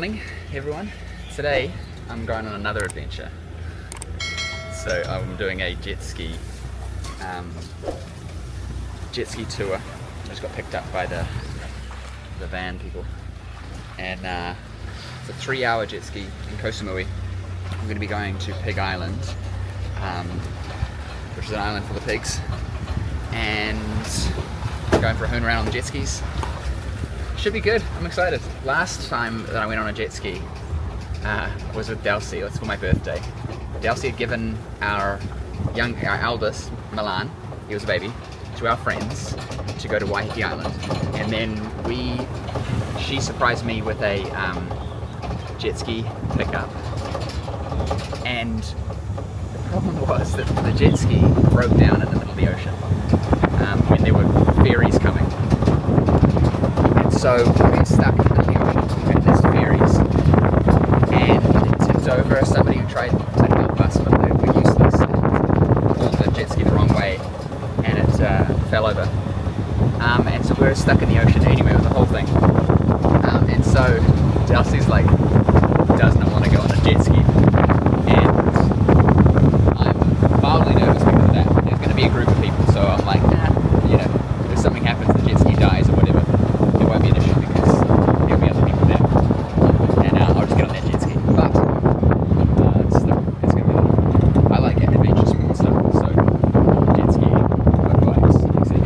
morning, everyone. Today I'm going on another adventure. So I'm doing a jet ski tour. I just got picked up by the van people, and it's a 3-hour jet ski in Koh Samui. I'm going to be going to Pig Island, which is an island full of pigs, and going for a hoon around on the jet skis. Should be good. I'm excited. Last time that I went on a jet ski was with Delsi. That's for my birthday. Delsi had given our eldest, Milan, he was a baby, to our friends to go to Waiheke Island, and then she surprised me with a jet ski pickup. And the problem was that the jet ski broke down in the middle of the ocean when there were ferries coming. So we got stuck in the ocean. We had these ferries, and it tipped over. Somebody who tried to help us, but they were useless. And pulled the jet ski the wrong way, and it fell over. And so we were stuck in the ocean anyway with the whole thing. And so Delsi's like, does not want to go on a jet ski, and I'm mildly nervous because of that. There's going to be a group of people, so I'm like, if something happens, the jet ski dies or whatever, it won't be an issue because there'll be other people there, and I'll just get on that jet ski. But it's going to be, I like adventure sport stuff, so jet skiing, motorbikes, etc.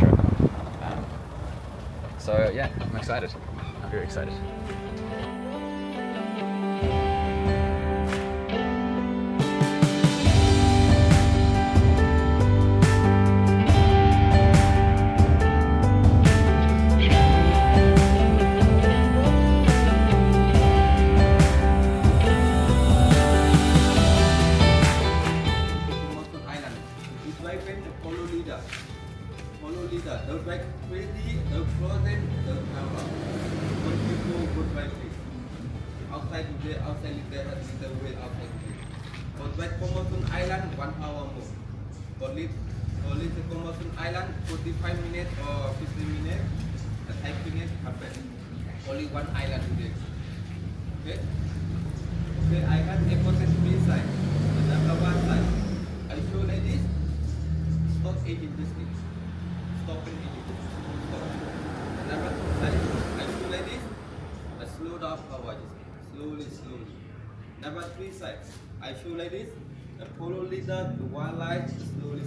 So yeah, I'm excited. I'm very excited. Follow leader. Don't like crazy, don't frozen, don't cover. Good people, good vibes. Outside today, outside little way outside today. But like Komosun Island, 1 hour more. But leave the Komosun Island, 45 minutes or 15 minutes, a 5 minutes happen. Only one island today. Okay? Okay, I have a process side. The number one side. I show like this. Stop 8 in distance. Stop in 8 in distance. Stop. The number two side. I show like this. I slow down power just slowly. Number 3 side. I show like this. I follow leader to one line slowly.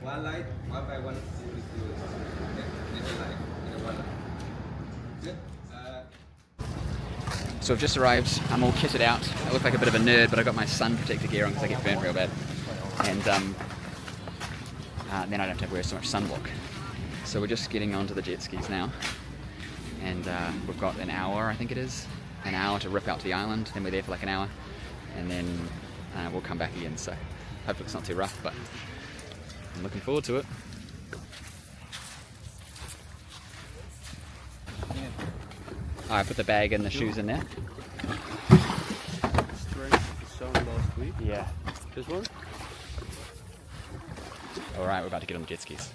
One line, one by one, slowly. Okay? Little line, little one line. Okay? So I've just arrived. I'm all kitted out. I look like a bit of a nerd, but I got my sun protector gear on because I get burnt real bad. And then I don't have to wear so much sunblock. So we're just getting onto the jet skis now, and we've got an hour, I think it is, an hour to rip out to the island. Then we're there for like an hour, and then we'll come back again. So hopefully it's not too rough, but I'm looking forward to it. I put the bag and the shoes in there. Straight shown last week. Yeah. This one? Alright, we're about to get on the jet skis.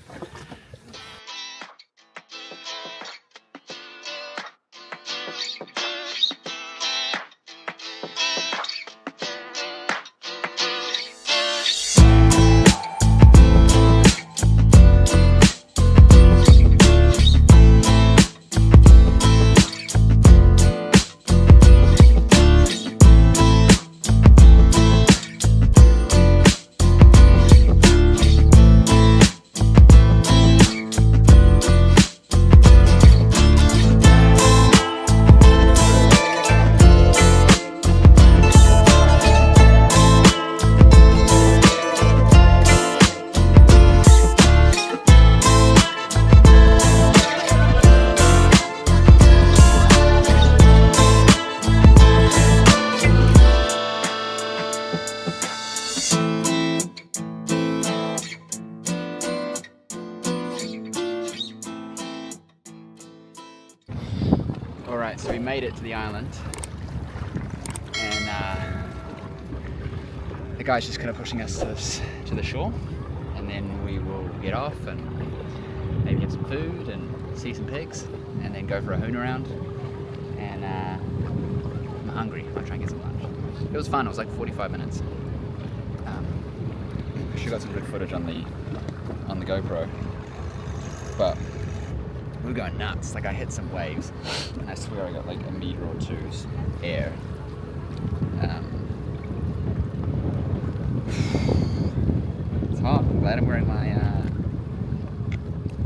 Alright, so we made it to the island, and the guy's just kind of pushing us to the shore, and then we will get off and maybe get some food and see some pigs, and then go for a hoon around, and hungry. I'll try and get some lunch. It was fun. It was like 45 minutes. I should got some good footage on the GoPro, but we were going nuts. Like I hit some waves, and I swear I got like a meter or two's air. It's hot. I'm glad I'm wearing my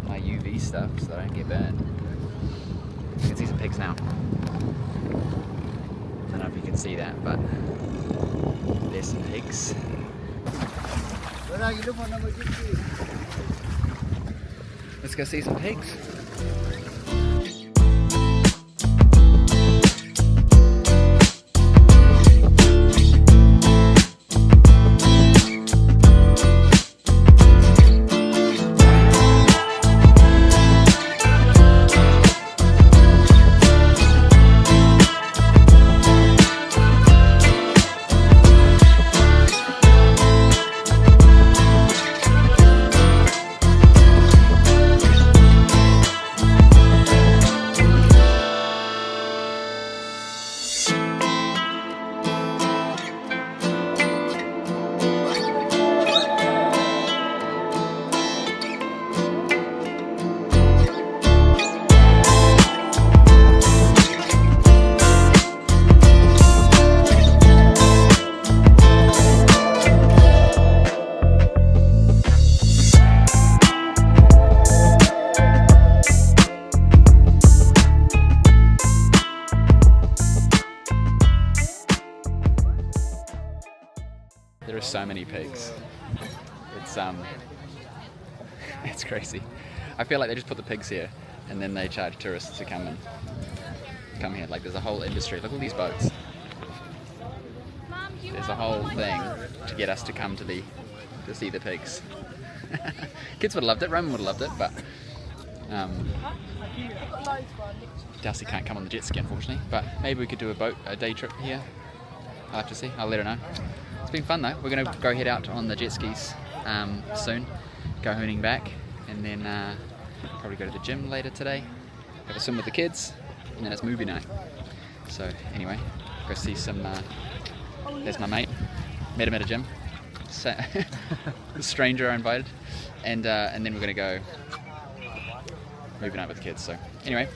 my UV stuff so that I don't get burned. You can see some pigs now. I don't know if you can see that, but there's some pigs. Let's go see some pigs. There are so many pigs. It's crazy. I feel like they just put the pigs here and then they charge tourists to come here. Like there's a whole industry. Look at all these boats. There's a whole thing to get us to come to see the pigs. Kids would have loved it. Roman would have loved it, but Delsi can't come on the jet ski unfortunately. But maybe we could do a day trip here. I'll have to see. I'll let her know. It's been fun though. We're going to go head out on the jet skis soon, go hooning back, and then probably go to the gym later today, have a swim with the kids, and then it's movie night. So anyway, go see some, there's my mate, met him at a gym, a stranger I invited, and then we're going to go movie night with the kids. So anyway.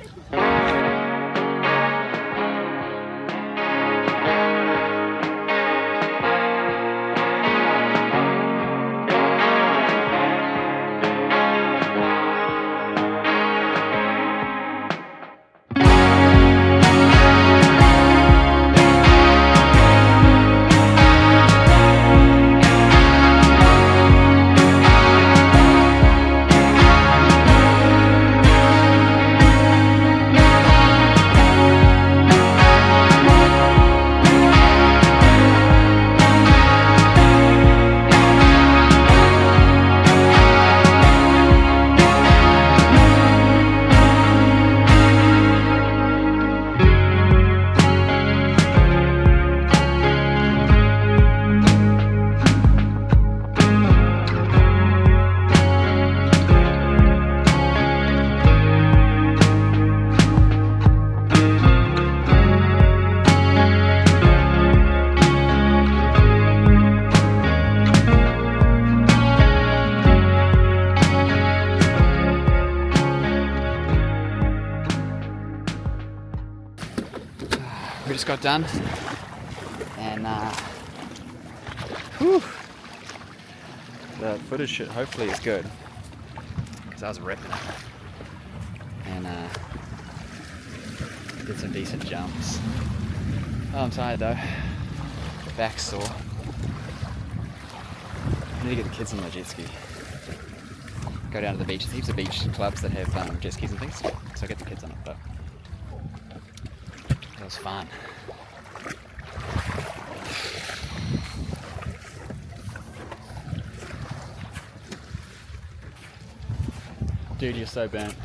We just got done, and the footage should hopefully is good because I was ripping it, and did some decent jumps. Oh, I'm tired though. Back's sore. I need to get the kids on the jet ski. Go down to the beach. There's heaps of beach clubs that have jet skis and things, so get the kids on it. But it was fun. Dude, you're so burnt.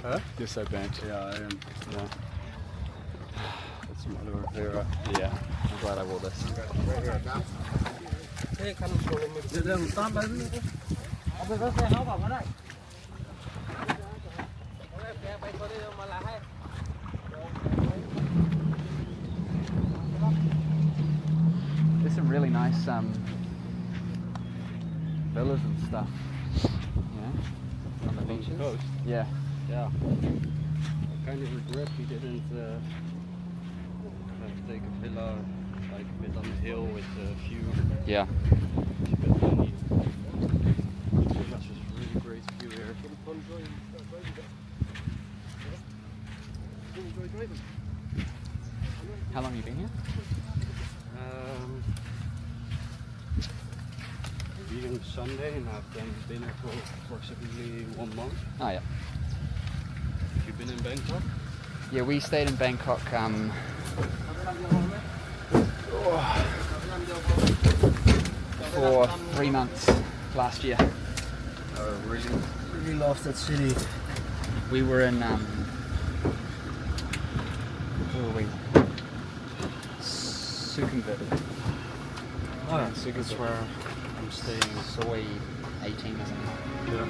Huh? You're so burnt. Yeah, I am. Yeah. It's some aloe vera. Yeah. I'm glad I wore this. There's some really nice villas and stuff, you know, on the beaches. Coast. Yeah. Yeah. I kind of regret we didn't take a villa like a bit on the hill with a view. Yeah. But money. That's just really great view here. How long have you been here? Being Sunday, and I've been here for approximately 1 month. Oh yeah. Have you been in Bangkok? Yeah, we stayed in Bangkok for 3 months last year. I really love that city. We were in where were we? Sukhumvit. Oh, yeah, that's where I'm staying. Soy 18 or something. Yeah.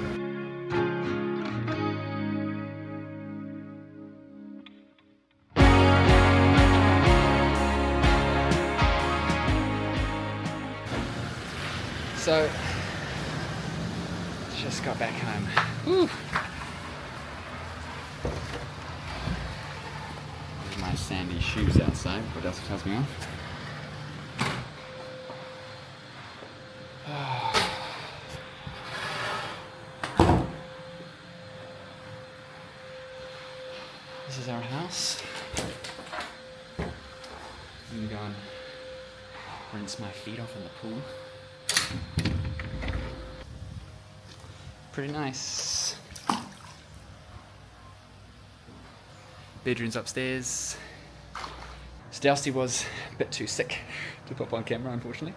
So, just got back home. Whew. There's my sandy shoes outside, but that's what tells me off. This is our house. I'm gonna go and rinse my feet off in the pool. Pretty nice. Bedroom's upstairs. Delsi was a bit too sick to put on camera, unfortunately.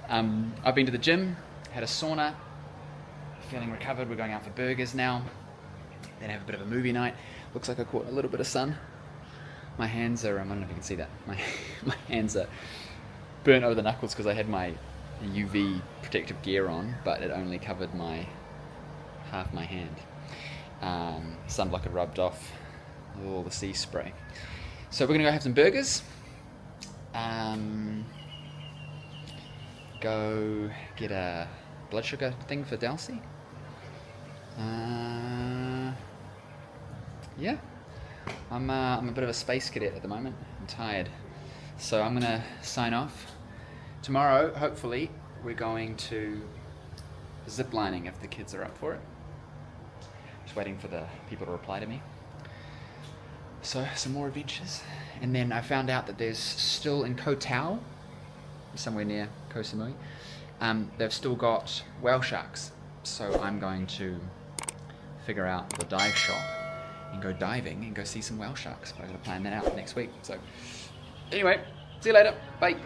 I've been to the gym, had a sauna, feeling recovered. We're going out for burgers now. Then have a bit of a movie night. Looks like I caught a little bit of sun. My hands are, I don't know if you can see that. My hands are burnt over the knuckles because I had my UV protective gear on, but it only covered half my hand. Sunblock had rubbed off with all the sea spray. So we're gonna go have some burgers. Go get a blood sugar thing for Delsi. Yeah, I'm a bit of a space cadet at the moment. I'm tired, so I'm gonna sign off. Tomorrow, hopefully, we're going to zip lining if the kids are up for it. Just waiting for the people to reply to me. So some more adventures, and then I found out that there's still in Koh Tao, somewhere near Koh Samui, they've still got whale sharks. So I'm going to figure out the dive shop and go diving and go see some whale sharks. But I'm going to plan that out next week. So anyway, see you later. Bye.